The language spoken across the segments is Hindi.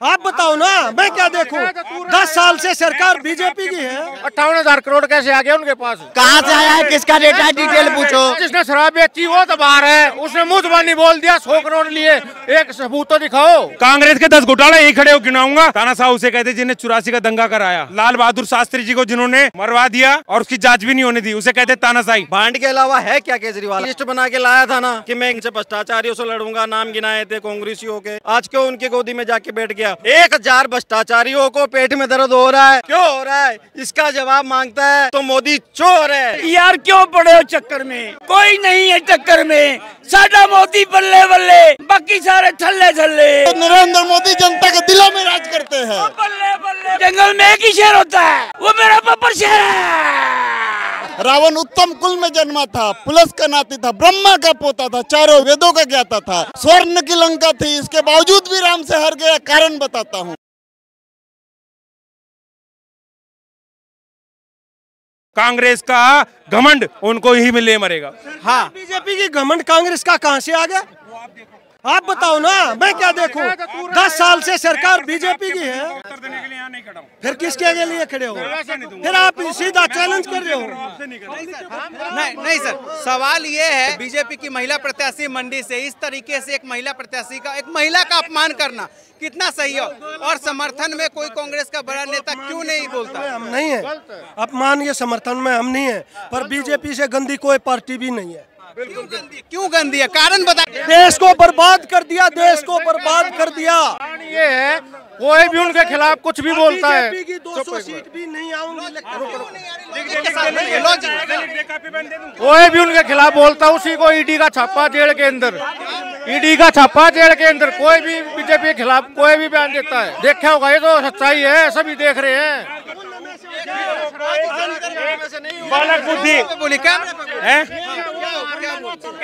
आप बताओ ना, मैं क्या देखूं? 10 साल से सरकार बीजेपी की है। 58,000 करोड़ कैसे आ गया उनके पास? कहाँ से आया है, किसका डेटा है, डिटेल पूछो। जिसने शराब बेची वो तो बाहर है, उसने मुंह जुबानी बोल दिया 100 करोड़ लिए, एक सबूत तो दिखाओ। कांग्रेस के 10 घोटाले यही खड़े हो गिनाऊंगा। तानाशाह उसे कहते जिन्हें 84 का दंगा कराया, लाल बहादुर शास्त्री जी को जिन्होंने मरवा दिया और उसकी जांच भी नहीं होने दी, उसे कहते तानाशाही। बांड के अलावा है क्या केजरीवाल? लिस्ट बना के लाया था ना कि मैं इनसे भ्रष्टाचारियों से लड़ूंगा, नाम गिनाए थे कांग्रेसियों के। आज क्यों उनकी गोदी में जाके बैठ गया? 1000 भ्रष्टाचारियों को पेट में दर्द हो रहा है, क्यों हो रहा है? इसका जवाब मांगता है तो मोदी चोर है। यार क्यों पड़े हो चक्कर में? कोई नहीं है चक्कर में, साडा मोदी बल्ले बल्ले, बाकी सारे थल्ले थल्ले। नरेंद्र मोदी जनता के दिलों में राज करते हैं। बल्ले बल्ले, जंगल में एक ही शेर होता है, वो मेरा बब्बर शेर है। रावण उत्तम कुल में जन्मा था, पुलस का नाती था, ब्रह्मा का पोता था, चारों वेदों का ज्ञाता था, स्वर्ण की लंका थी, इसके बावजूद भी राम से हार गया। कारण बताता हूँ। कांग्रेस का घमंड उनको ही मिले मरेगा। हाँ, बीजेपी की घमंड कांग्रेस का कहां से आ गया? आप बताओ ना, मैं क्या देखूं? 10 साल से सरकार बीजेपी की है। फिर किसके लिए खड़े हो? फिर आप सीधा चैलेंज कर रहे हो। नहीं सर, सवाल ये है, बीजेपी की महिला प्रत्याशी मंडी से इस तरीके से एक महिला प्रत्याशी का, एक महिला का अपमान करना कितना सही है? और समर्थन में कोई कांग्रेस का बड़ा नेता क्यों नहीं बोलता? हम नहीं है, अपमान ये समर्थन में हम नहीं है, पर बीजेपी से गंदी कोई पार्टी भी नहीं है। क्यों गंदी है? कारण बता। देश को बर्बाद कर दिया, देश को बर्बाद कर दिया। ये है, कोई भी उनके खिलाफ कुछ भी बोलता है। बीजेपी की 200 सीट भी नहीं आऊंगी। कोई भी उनके खिलाफ बोलता है, उसी को ईडी का छापा जेल के अंदर, ईडी का छापा जेल के अंदर। कोई भी बीजेपी के खिलाफ कोई भी बयान देता है, देखा होगा, ये तो सच्चाई है, सभी देख रहे हैं। बालक बुद्धि बोली क्या है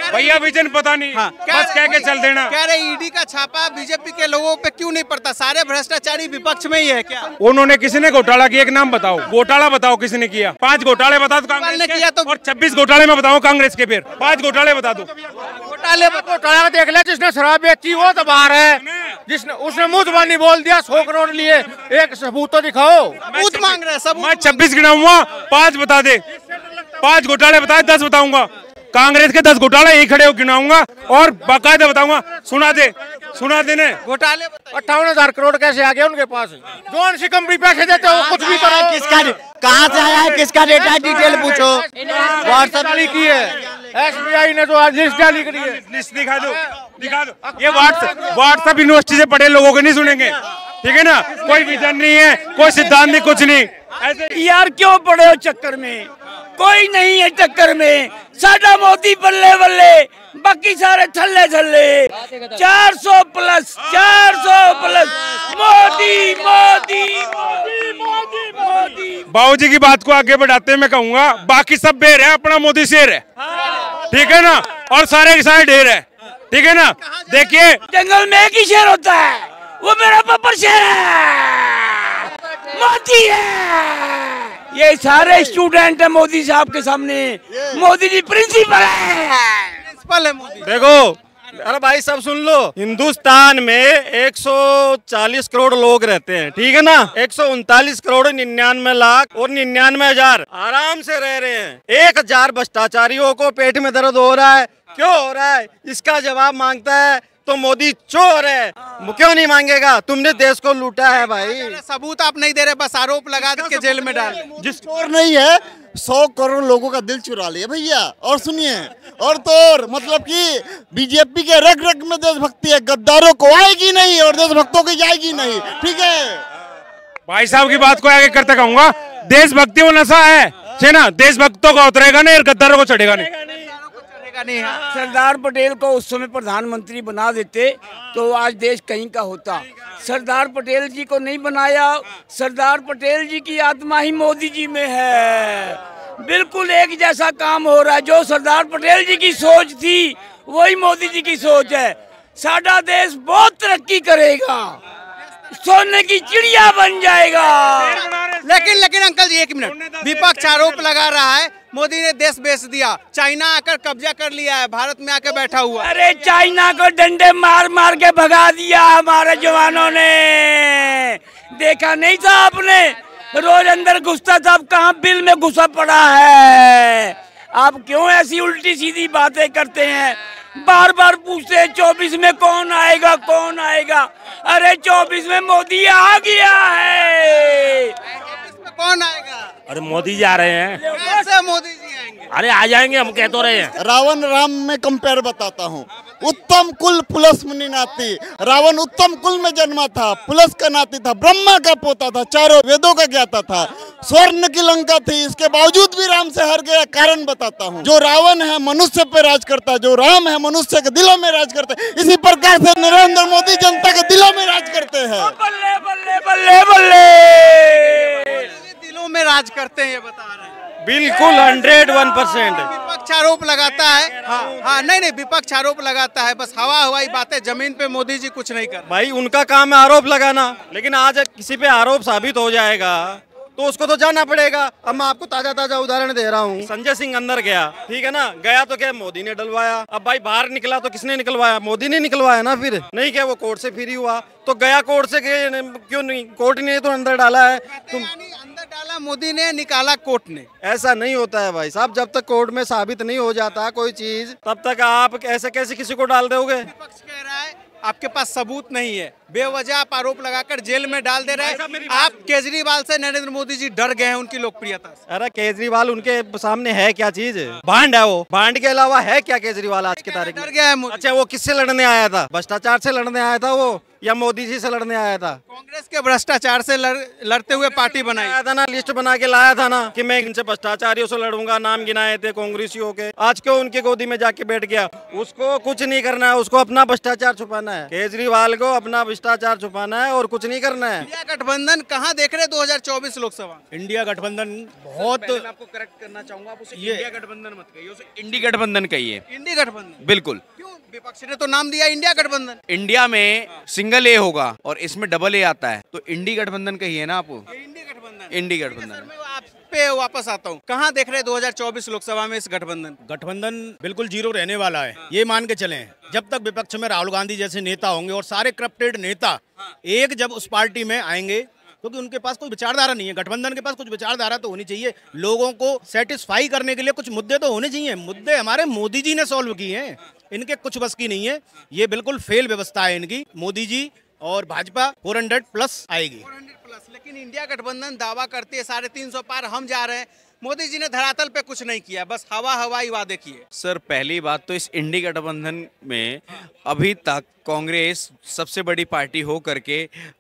भैया, विजन पता नहीं, हाँ, बस कह के चल देना। कह रहे ईडी का छापा बीजेपी के लोगों पे क्यों नहीं पड़ता? सारे भ्रष्टाचारी विपक्ष में ही है क्या? उन्होंने किसी ने घोटाला किया? एक नाम बताओ, घोटाला बताओ किसी ने किया? 5 घोटाले बता दो कांग्रेस ने किया, तो और 26 घोटाले में बताओ कांग्रेस के। फिर 5 घोटाले बता दो। घोटाला देख ले, जिसने शराब बेची वो तो बाहर है, जिसने उसने मुंह जुबानी बोल दिया 100 करोड़ लिए, एक सबूत तो दिखाओ। सबूत मांग रहे हैं सब। मैं 26 गिनाऊंगा, 5 बता दे। 5 घोटाले बताए, 10 बताऊंगा। कांग्रेस के 10 घोटाले यही खड़े हो गिनाऊंगा और बाकायदा बताऊंगा। सुना दे ने घोटाले। 58,000 करोड़ कैसे आ गया उनके पास? जो सी कंपनी पैसे देते हो कुछ भी करो। किसका, कहाँ से आया है, किसका डेटा है, डिटेल पूछो। व्हाट्सएप की है, SBI ने जो आज लिस्ट जारी करी है। लिस्ट दिखा दो। ये व्हाट्सएप यूनिवर्सिटी से पढ़े लोगों को नहीं सुनेंगे, ठीक है ना? कोई विजन नहीं है, कोई सिद्धांत नहीं, कुछ नहीं। ऐसे यार क्यों पड़े हो चक्कर में? कोई नहीं है चक्कर में, साडा मोदी बल्ले बल्ले, बाकी सारे थल्ले थल्ले। 400 प्लस मोदी मोदी मोदी मोदी मोदी। बाबूजी की बात को आगे बढ़ाते मैं कहूंगा, बाकी सब बेर है, अपना मोदी शेर है, ठीक है ना? और सारे के सारे ढेर है, ठीक है ना? देखिए, जंगल में एक ही शेर होता है, वो मेरा बब्बर शेर है, मोदी है। ये सारे स्टूडेंट है मोदी साहब के सामने, मोदी जी प्रिंसिपल है मोदी। देखो, अरे भाई सब सुन लो, हिंदुस्तान में 140 करोड़ लोग रहते हैं, ठीक है ना? 139 करोड़ 99 लाख और 99,000 आराम से रह रहे हैं। 1000 भ्रष्टाचारियों को पेट में दर्द हो रहा है, क्यों हो रहा है? इसका जवाब मांगता है तो मोदी चोर है। क्यों नहीं मांगेगा? तुमने देश को लूटा है भाई। सबूत आप नहीं दे रहे, बस आरोप लगा के जेल में डाल। जिस चोर नहीं है, 100 करोड़ लोगों का दिल चुरा लिया भैया। और सुनिए, और तो मतलब कि बीजेपी के रग रग में देशभक्ति है, गद्दारों को आएगी नहीं और देशभक्तों की जाएगी नहीं, ठीक है? भाई साहब की बात को आगे करते कहूंगा, देशभक्ति वो नशा है ना, देशभक्तों को उतरेगा नहीं और गद्दारों को चढ़ेगा नहीं। सरदार पटेल को उस समय प्रधानमंत्री बना देते तो आज देश कहीं का होता। सरदार पटेल जी को नहीं बनाया, सरदार पटेल जी की आत्मा ही मोदी जी में है। बिल्कुल एक जैसा काम हो रहा है, जो सरदार पटेल जी की सोच थी वही मोदी जी की सोच है। साडा देश बहुत तरक्की करेगा, सोने की चिड़िया बन जाएगा। लेकिन अंकल जी 1 मिनट, विपक्ष आरोप लगा रहा है मोदी ने देश बेच दिया, चाइना आकर कब्जा कर लिया है, भारत में आकर बैठा हुआ। अरे चाइना को डंडे मार मार के भगा दिया हमारे जवानों ने। देखा नहीं था आपने? रोज अंदर घुसता था, अब कहाँ बिल में घुसा पड़ा है। आप क्यों ऐसी उल्टी सीधी बातें करते हैं? बार बार पूछते हैं 24 में कौन आएगा, कौन आएगा। अरे 24 में मोदी आ गया है। कौन आएगा? अरे मोदी जी आ रहे हैं। कैसे मोदी जी आएंगे? अरे आ जाएंगे, हम कह तो रहे हैं। रावण राम में कंपेयर बताता हूँ। उत्तम कुल पुलस मुनि नाती। रावण उत्तम कुल में जन्मा था, पुलस का नाती था, ब्रह्मा का पोता था, चारों वेदों का ज्ञाता था, स्वर्ण की लंका थी, इसके बावजूद भी राम से हार गया। कारण बताता हूँ। जो रावण है मनुष्य पे राज करता है, जो राम है मनुष्य के दिलों में राज करता है। इसी प्रकार से नरेंद्र मोदी जनता के दिलों में राज करते हैं। बल्ले बल्ले बल्ले बल्ले। दिलों में राज करते हैं, ये बता रहे हैं। बिल्कुल 101%। विपक्ष आरोप लगाता है। हाँ नहीं, विपक्ष आरोप लगाता है, बस हवा हवाई बातें, जमीन पे मोदी जी कुछ नहीं कर रहे। भाई उनका काम है आरोप लगाना, लेकिन आज किसी पे आरोप साबित हो जाएगा तो उसको तो जाना पड़ेगा। अब मैं आपको ताजा ताजा उदाहरण दे रहा हूँ। संजय सिंह अंदर गया, ठीक है ना, गया तो क्या मोदी ने डलवाया। अब भाई बाहर निकला तो किसने निकलवाया? मोदी ने निकलवाया ना। फिर नहीं क्या वो कोर्ट से फ्री हुआ तो गया कोर्ट से, क्यों नहीं? कोर्ट ने तो अंदर डाला है। तुम अंदर डाला मोदी ने, निकाला कोर्ट ने। ऐसा नहीं होता है भाई साहब। जब तक कोर्ट में साबित नहीं हो जाता कोई चीज, तब तक आप ऐसे कैसे किसी को डाल दोगे? विपक्ष कह रहा है आपके पास सबूत नहीं है, बेवजह आप आरोप लगाकर जेल में डाल दे रहे हैं। आप केजरीवाल से नरेंद्र मोदी जी डर गए हैं उनकी लोकप्रियता से। अरे केजरीवाल उनके सामने है क्या चीज? भांड है वो। भांड के अलावा है क्या केजरीवाल आज की तारीख में? डर गया है मोदी। अच्छा वो किससे लड़ने आया था? भ्रष्टाचार से लड़ने आया था वो, या मोदी जी से लड़ने आया था? कांग्रेस के भ्रष्टाचार से लड़ते हुए पार्टी बनाई आया था ना, लिस्ट बना के लाया था ना कि मैं इनसे भ्रष्टाचारियों से लड़ूंगा। नाम गिनाए थे कांग्रेसियों के। आज क्यों उनकी गोदी में जाके बैठ गया? उसको कुछ नहीं करना है, उसको अपना भ्रष्टाचार छुपाना है। केजरीवाल को अपना भ्रष्टाचार छुपाना है और कुछ नहीं करना है। इंडिया गठबंधन कहाँ देख रहे 2024 लोकसभा? इंडिया गठबंधन बहुत, मैं आपको करेक्ट करना चाहूंगा, आप उसे इंडिया गठबंधन मत कहिए, उसे इंडी गठबंधन कहिए। इंडी गठबंधन बिल्कुल। क्यों? विपक्ष ने तो नाम दिया इंडिया गठबंधन। इंडिया में सिंगल ए होगा और इसमें डबल ए आता है, तो इंडी गठबंधन कहिए ना आप। इंडी गठबंधन। इंडी गठबंधन। मैं आप पे वापस आता हूँ। कहाँ देख रहे 2024 लोकसभा में इस गठबंधन? गठबंधन बिल्कुल जीरो रहने वाला है, ये मान के चलें। जब तक विपक्ष में राहुल गांधी जैसे नेता होंगे और सारे करप्टेड नेता एक जब उस पार्टी में आएंगे, क्योंकि उनके पास कोई विचारधारा नहीं है। गठबंधन के पास कुछ विचारधारा तो होनी चाहिए, लोगों को सेटिस्फाई करने के लिए कुछ मुद्दे तो होने चाहिए। मुद्दे हमारे मोदी जी ने सॉल्व किए हैं, इनके कुछ बस की नहीं है। ये बिल्कुल फेल व्यवस्था है इनकी। मोदी जी और भाजपा 400+ आएगी। 400+। लेकिन इंडिया गठबंधन दावा करती है 350 पार हम जा रहे हैं। मोदी जी ने धरातल पे कुछ नहीं किया, बस हवा हवाई वादे किए। सर पहली बात तो इस इंडी गठबंधन में अभी तक कांग्रेस सबसे बड़ी पार्टी हो करके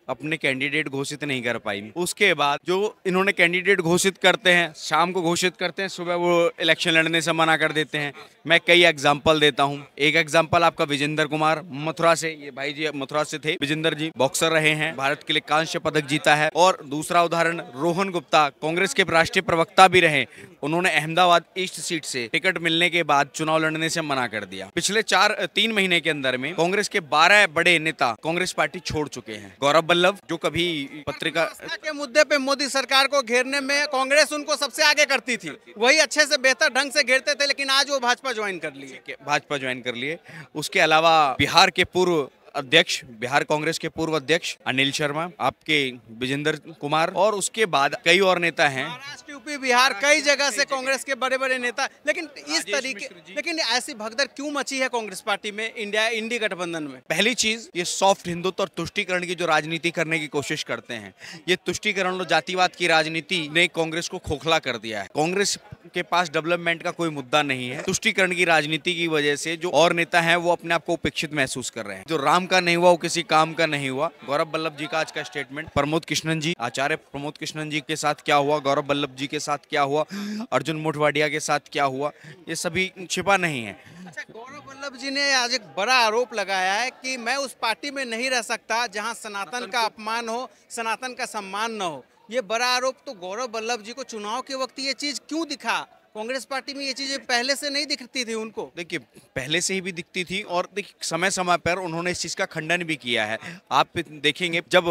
अपने कैंडिडेट घोषित नहीं कर पाई। उसके बाद जो इन्होंने कैंडिडेट घोषित करते हैं, शाम को घोषित करते हैं, सुबह वो इलेक्शन लड़ने से मना कर देते हैं। मैं कई एग्जाम्पल देता हूं। एक एग्जाम्पल आपका विजेंद्र कुमार मथुरा से, ये भाई जी मथुरा से थे। विजेंद्र जी बॉक्सर रहे हैं, भारत के लिए कांस्य पदक जीता है। और दूसरा उदाहरण रोहन गुप्ता, कांग्रेस के राष्ट्रीय प्रवक्ता भी रहे। उन्होंने अहमदाबाद ईस्ट सीट से टिकट मिलने के बाद चुनाव लड़ने से मना कर दिया। पिछले 3 महीने के अंदर में कांग्रेस के 12 बड़े नेता कांग्रेस पार्टी छोड़ चुके हैं। गौरव बल्लभ जो कभी पत्रिका के मुद्दे पे मोदी सरकार को घेरने में कांग्रेस उनको सबसे आगे करती थी, वही अच्छे से बेहतर ढंग से घेरते थे, लेकिन आज वो भाजपा ज्वाइन कर लिए। भाजपा ज्वाइन कर लिए। उसके अलावा बिहार के पूर्व अध्यक्ष, बिहार कांग्रेस के पूर्व अध्यक्ष अनिल शर्मा, आपके विजेंद्र कुमार, और उसके बाद कई और नेता हैं। महाराष्ट्र, यूपी, बिहार, कई जगह से कांग्रेस के बड़े बड़े नेता। लेकिन इस तरीके, लेकिन ऐसी भगदड़ क्यों मची है कांग्रेस पार्टी में इंडी गठबंधन में? पहली चीज, ये सॉफ्ट हिंदुत्व और तुष्टीकरण की जो राजनीति करने की कोशिश करते हैं, ये तुष्टीकरण और जातिवाद की राजनीति ने कांग्रेस को खोखला कर दिया है। कांग्रेस के पास डेवलपमेंट का कोई मुद्दा नहीं है। तुष्टीकरण की राजनीति की वजह से जो और नेता हैं वो अपने आप को उपेक्षित महसूस कर रहे हैं। जो राम का नहीं हुआ वो किसी काम का नहीं हुआ। गौरव बल्लभ जी का आज का स्टेटमेंट, प्रमोद कृष्णन जी, आचार्य प्रमोद कृष्णन जी के साथ क्या हुआ, गौरव बल्लभ जी के साथ क्या हुआ, अर्जुन मोढवाडिया के साथ क्या हुआ, ये सभी छिपा नहीं है। अच्छा, गौरव बल्लभ जी ने आज एक बड़ा आरोप लगाया है कि मैं उस पार्टी में नहीं रह सकता जहां सनातन का अपमान हो, सनातन का सम्मान न हो। ये बड़ा आरोप। तो गौरव बल्लभ जी को चुनाव के वक्त ये चीज क्यों दिखा कांग्रेस पार्टी में ये चीजें पहले से नहीं दिखती थी उनको। देखिए, पहले से ही भी दिखती थी और देखिए समय समय पर उन्होंने इस चीज का खंडन भी किया है। आप देखेंगे जब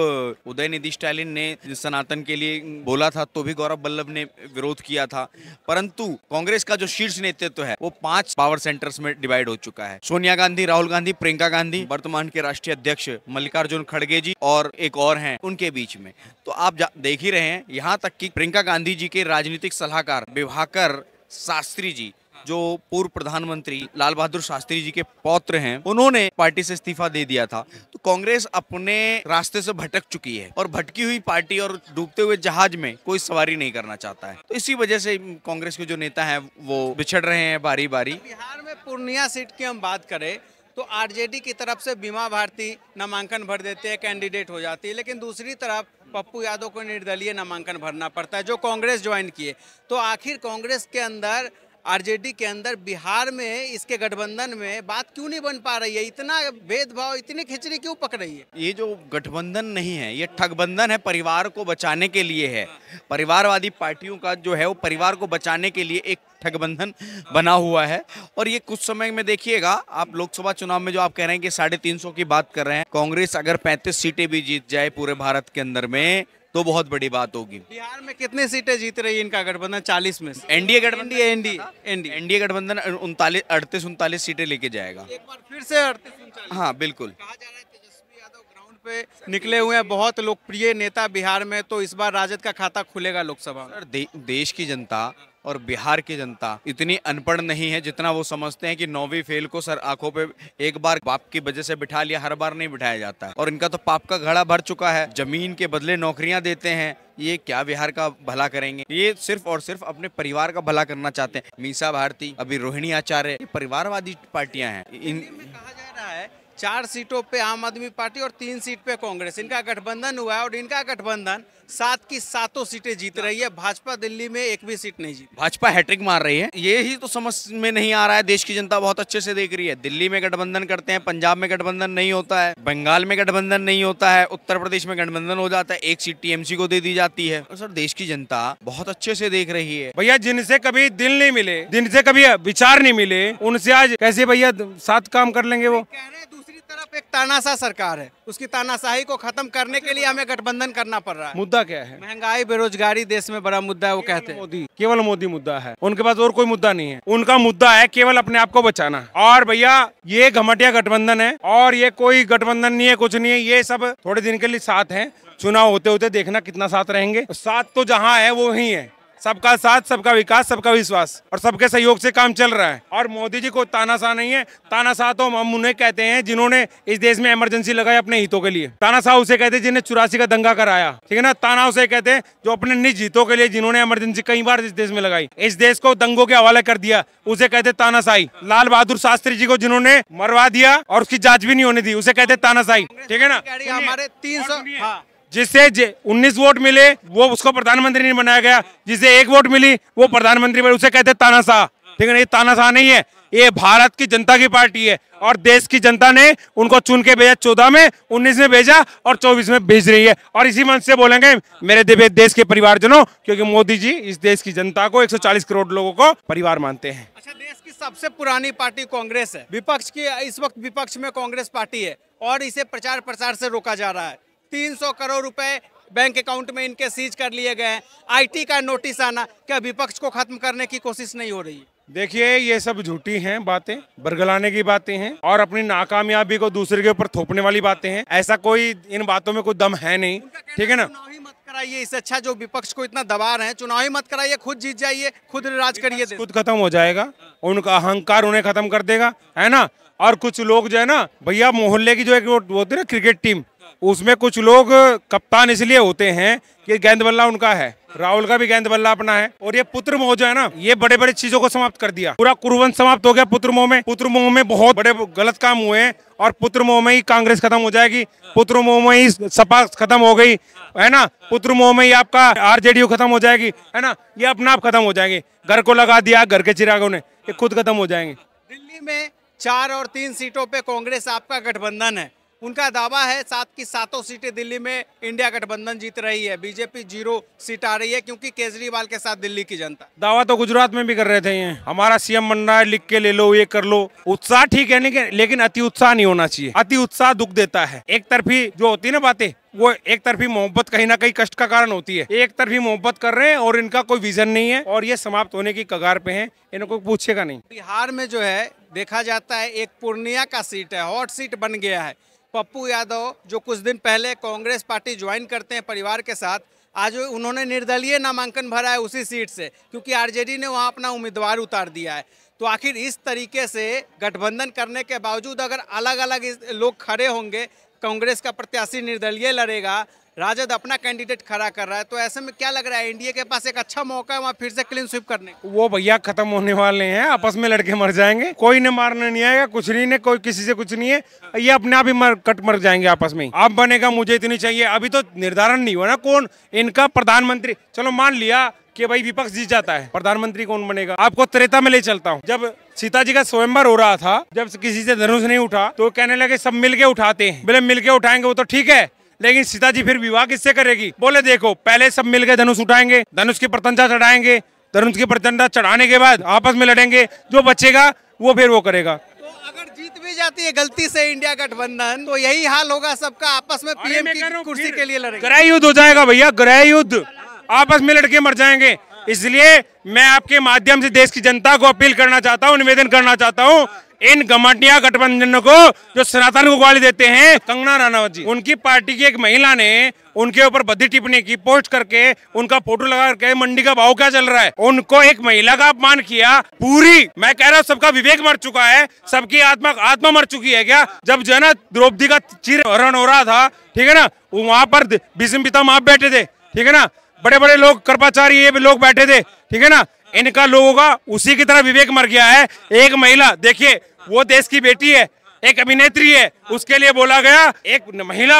उदयनिधि स्टालिन ने सनातन के लिए बोला था तो भी गौरव वल्लभ ने विरोध किया था, परंतु कांग्रेस का जो शीर्ष नेतृत्व है वो 5 पावर सेंटर्स में डिवाइड हो चुका है। सोनिया गांधी, राहुल गांधी, प्रियंका गांधी, वर्तमान के राष्ट्रीय अध्यक्ष मल्लिकार्जुन खड़गे जी और एक और हैं, उनके बीच में तो आप देख ही रहे हैं। यहाँ तक कि प्रियंका गांधी जी के राजनीतिक सलाहकार विभाकर शास्त्री जी, जो पूर्व प्रधानमंत्री लाल बहादुर शास्त्री जी के पौत्र हैं, उन्होंने पार्टी से इस्तीफा दे दिया था। तो कांग्रेस अपने रास्ते से भटक चुकी है और भटकी हुई पार्टी और डूबते हुए जहाज में कोई सवारी नहीं करना चाहता है। तो इसी वजह से कांग्रेस के जो नेता हैं वो बिछड़ रहे हैं बारी बारी। बिहार में पूर्णिया सीट की हम बात करें तो आरजेडी की तरफ से बीमा भारती नामांकन भर देते हैं, कैंडिडेट हो जाती है, लेकिन दूसरी तरफ पप्पू यादव को निर्दलीय नामांकन भरना पड़ता है जो कांग्रेस ज्वाइन किए। तो आखिर कांग्रेस के अंदर, आरजेडी के अंदर बिहार में इसके गठबंधन में बात क्यों नहीं बन पा रही है? इतना भेदभाव, इतनी खिचड़ी क्यों पक रही है? ये जो गठबंधन नहीं है, ये ठगबंधन है, परिवार को बचाने के लिए है। परिवारवादी पार्टियों का जो है वो परिवार को बचाने के लिए एक ठगबंधन बना हुआ है। और ये कुछ समय में देखिएगा आप, लोकसभा चुनाव में जो आप कह रहे हैं कि 350 की बात कर रहे हैं, कांग्रेस अगर 35 सीटें भी जीत जाए पूरे भारत के अंदर में तो बहुत बड़ी बात होगी। बिहार में कितनी सीटें जीत रही है इनका गठबंधन? 40 में से एनडीए गठबंधन, एनडीए गठबंधन 38-39 सीटें लेके जाएगा। एक बार फिर से 38-39। हाँ बिल्कुल। कहा जा रहा है तेजस्वी यादव ग्राउंड पे निकले हुए हैं, बहुत लोकप्रिय नेता बिहार में, तो इस बार राजद का खाता खुलेगा लोकसभा में। देश की जनता और बिहार की जनता इतनी अनपढ़ नहीं है जितना वो समझते हैं कि 9वीं फेल को सर आंखों पे एक बार पाप की वजह से बिठा लिया, हर बार नहीं बिठाया जाता है। और इनका तो पाप का घड़ा भर चुका है, जमीन के बदले नौकरियां देते हैं। ये क्या बिहार का भला करेंगे? ये सिर्फ और सिर्फ अपने परिवार का भला करना चाहते हैं। मीसा भारती, अभी रोहिणी आचार्य, ये परिवारवादी पार्टियां हैं। कहा जा रहा है 4 सीटों पे आम आदमी पार्टी और 3 सीट पे कांग्रेस, इनका गठबंधन हुआ है और इनका गठबंधन 7 की 7 सीटें जीत रही है। भाजपा दिल्ली में एक भी सीट नहीं जीती। भाजपा हैट्रिक मार रही है। ये ही तो समझ में नहीं आ रहा है। देश की जनता बहुत अच्छे से देख रही है। दिल्ली में गठबंधन करते हैं, पंजाब में गठबंधन नहीं होता है, बंगाल में गठबंधन नहीं होता है, उत्तर प्रदेश में गठबंधन हो जाता है, 1 सीट टीएमसी को दे दी जाती है। और सर देश की जनता बहुत अच्छे से देख रही है। भैया जिनसे कभी दिल नहीं मिले, जिनसे कभी विचार नहीं मिले, उनसे आज कैसे भैया साथ काम कर लेंगे? वो कह रहे हैं दूसरी तरफ एक तानाशाह सरकार है, उसकी तानाशाही को खत्म करने के लिए हमें गठबंधन करना पड़ रहा है। मुद्दा क्या है? महंगाई, बेरोजगारी देश में बड़ा मुद्दा है। वो कहते हैं मोदी, केवल मोदी मुद्दा है, उनके पास और कोई मुद्दा नहीं है। उनका मुद्दा है केवल अपने आप को बचाना। और भैया ये घमटिया गठबंधन है और ये कोई गठबंधन नहीं है, कुछ नहीं है। ये सब थोड़े दिन के लिए साथ है, चुनाव होते होते देखना कितना साथ रहेंगे। साथ तो जहाँ है वो वही है। सबका साथ, सबका विकास, सबका विश्वास और सबके सहयोग से काम चल रहा है। और मोदी जी को तानाशाह नहीं है। तानाशाह तो हम उन्हें कहते हैं जिन्होंने इस देश में इमरजेंसी लगाई अपने हितों के लिए। तानाशाह उसे कहते हैं जिन्हें 84 का दंगा कराया, ठीक है ना। ताना उसे कहते हैं जो अपने निज हितों के लिए जिन्होंने इमरजेंसी कई बार इस देश में लगाई, इस देश को दंगों के हवाले कर दिया, उसे कहते तानाशाही। लाल बहादुर शास्त्री जी को जिन्होंने मरवा दिया और उसकी जांच भी नहीं होने दी, उसे कहते तानाशाही, ठीक है ना। हमारे 300 जिससे 19 वोट मिले वो उसको प्रधानमंत्री नहीं बनाया गया, जिसे 1 वोट मिली वो प्रधानमंत्री बने, उसे कहते तानाशाह, ठीक है ना। ये तानाशाह नहीं है, ये भारत की जनता की पार्टी है और देश की जनता ने उनको चुन के भेजा। 14 में, 19 में भेजा और 24 में भेज रही है। और इसी मंच से बोलेंगे मेरे देश के परिवारजनों, क्योंकि मोदी जी इस देश की जनता को 140 करोड़ लोगों को परिवार मानते हैं। अच्छा, देश की सबसे पुरानी पार्टी कांग्रेस है, विपक्ष की इस वक्त विपक्ष में कांग्रेस पार्टी है और इसे प्रचार प्रसार से रोका जा रहा है। 300 करोड़ रुपए बैंक अकाउंट में इनके सीज कर लिए गए हैं। आईटी का नोटिस आना, क्या विपक्ष को खत्म करने की कोशिश नहीं हो रही? देखिए ये सब झूठी हैं बातें, बरगलाने की बातें हैं और अपनी नाकामयाबी को दूसरे के ऊपर थोपने वाली बातें हैं। ऐसा कोई इन बातों में कोई दम है नहीं, ठीक है ना। चुनाव ही मत कराइए, इससे अच्छा जो विपक्ष को इतना दबा रहे हैं, चुनाव ही मत कराइए, खुद जीत जाइए, खुद राज करिए। खुद खत्म हो जाएगा, उनका अहंकार उन्हें खत्म कर देगा, है ना। और कुछ लोग जो है ना भैया, मोहल्ले की जो एक होती है ना क्रिकेट टीम, उसमें कुछ लोग कप्तान इसलिए होते हैं कि गेंद बल्ला उनका है। राहुल का भी गेंद बल्ला अपना है। और ये पुत्र मोह जो है ना, ये बड़े बड़े चीजों को समाप्त कर दिया। पूरा कुरुवंश समाप्त हो गया पुत्र मोह में। पुत्र मोह में बहुत बड़े गलत काम हुए हैं और पुत्र मोह में ही कांग्रेस खत्म हो जाएगी, पुत्र मोह में ही सपा खत्म हो गई, है ना। पुत्र मोह में ही आपका आरजेडी खत्म हो जाएगी, है ना। ये अपना आप खत्म हो जाएंगे। घर को लगा दिया, घर के चिरागों ने, ये खुद खत्म हो जाएंगे। दिल्ली में 4 और 3 सीटों पे कांग्रेस आपका गठबंधन है, उनका दावा है 7 की 7 सीटें दिल्ली में इंडिया गठबंधन जीत रही है, बीजेपी 0 सीट आ रही है क्योंकि केजरीवाल के साथ दिल्ली की जनता। दावा तो गुजरात में भी कर रहे थे ये, हमारा सीएम बन रहा है, लिख के ले लो, ये कर लो। उत्साह ठीक है, लेकिन अति उत्साह नहीं होना चाहिए। अति उत्साह दुख देता है। एक तरफी जो होती है ना बातें, वो एक तरफी मोहब्बत कहीं ना कहीं कष्ट का कारण होती है। एक तरफी मोहब्बत कर रहे हैं और इनका कोई विजन नहीं है और ये समाप्त होने की कगार पे हैं, इन्हें कोई पूछेगा नहीं। बिहार में जो है देखा जाता है एक पूर्णिया का सीट है, हॉट सीट बन गया है। पप्पू यादव जो कुछ दिन पहले कांग्रेस पार्टी ज्वाइन करते हैं परिवार के साथ, आज उन्होंने निर्दलीय नामांकन भरा है उसी सीट से, क्योंकि आरजेडी ने वहां अपना उम्मीदवार उतार दिया है। तो आखिर इस तरीके से गठबंधन करने के बावजूद अगर अलग अलग लोग खड़े होंगे, कांग्रेस का प्रत्याशी निर्दलीय लड़ेगा, राजद अपना कैंडिडेट खड़ा कर रहा है, तो ऐसे में क्या लग रहा है एनडीए के पास एक अच्छा मौका है वहाँ फिर से क्लीन स्वीप करने? वो भैया खत्म होने वाले हैं, आपस में लड़के मर जाएंगे, कोई ने मारने नहीं आएगा, कुछ नहीं है, कोई किसी से कुछ नहीं है, ये अपने आप ही मर जाएंगे आपस में। अब बनेगा मुझे इतनी चाहिए, अभी तो निर्धारण नहीं हुआ ना कौन इनका प्रधानमंत्री। चलो मान लिया कि भाई विपक्ष जीत जाता है, प्रधानमंत्री कौन बनेगा? आपको त्रेता में ले चलता हूँ। जब सीता जी का स्वयंवर हो रहा था, जब किसी से धनुष नहीं उठा तो कहने लगे सब मिलके उठाते हैं। बोले मिलके उठाएंगे वो तो ठीक है, लेकिन सीता जी फिर विवाह किससे करेगी? बोले देखो पहले सब मिलके धनुष उठाएंगे, धनुष की प्रत्यंचा चढ़ाएंगे, धनुष की प्रत्यंचा चढ़ाने के बाद आपस में लड़ेंगे, जो बचेगा वो फिर वो करेगा। तो अगर जीत भी जाती है गलती से इंडिया गठबंधन, तो यही हाल होगा सबका, आपस में पीएम की कुर्सी के लिए लड़ेंगे। गृह युद्ध हो जाएगा भैया, गृह युद्ध, आपस में लड़के मर जाएंगे। इसलिए मैं आपके माध्यम से देश की जनता को अपील करना चाहता हूँ, निवेदन करना चाहता हूँ, इन घमंडिया गठबंधनों को जो सनातन को गाली देते हैं, कंगना रनावत जी, उनकी पार्टी की एक महिला ने उनके ऊपर बदी टिप्पणी की, पोस्ट करके उनका फोटो लगा करके मंडी का भाव क्या चल रहा है, उनको एक महिला का अपमान किया। पूरी मैं कह रहा हूँ सबका विवेक मर चुका है, सबकी आत्मा मर चुकी है क्या? जब जो है ना द्रौपदी का चीरहरण हो रहा था, ठीक है ना, वहां पर भीष्म पितामह आप बैठे थे, ठीक है ना, बड़े बड़े लोग कृपाचार्य ये भी लोग बैठे थे, ठीक है ना, इनका लोगों का उसी की तरह विवेक मर गया है। एक महिला, देखिए वो देश की बेटी है, एक अभिनेत्री है, उसके लिए बोला गया एक महिला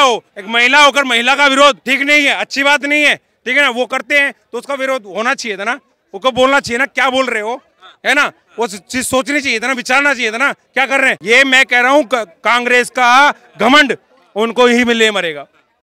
होकर महिला का विरोध ठीक नहीं है, अच्छी बात नहीं है, ठीक है ना, वो करते हैं तो उसका विरोध होना चाहिए था ना, उसको बोलना चाहिए ना, क्या बोल रहे हो, है ना, वो चीज सोचनी चाहिए था ना, विचारना चाहिए था ना, क्या कर रहे हैं। ये मैं कह रहा हूँ कांग्रेस का घमंड उनको ही मिले मरेगा।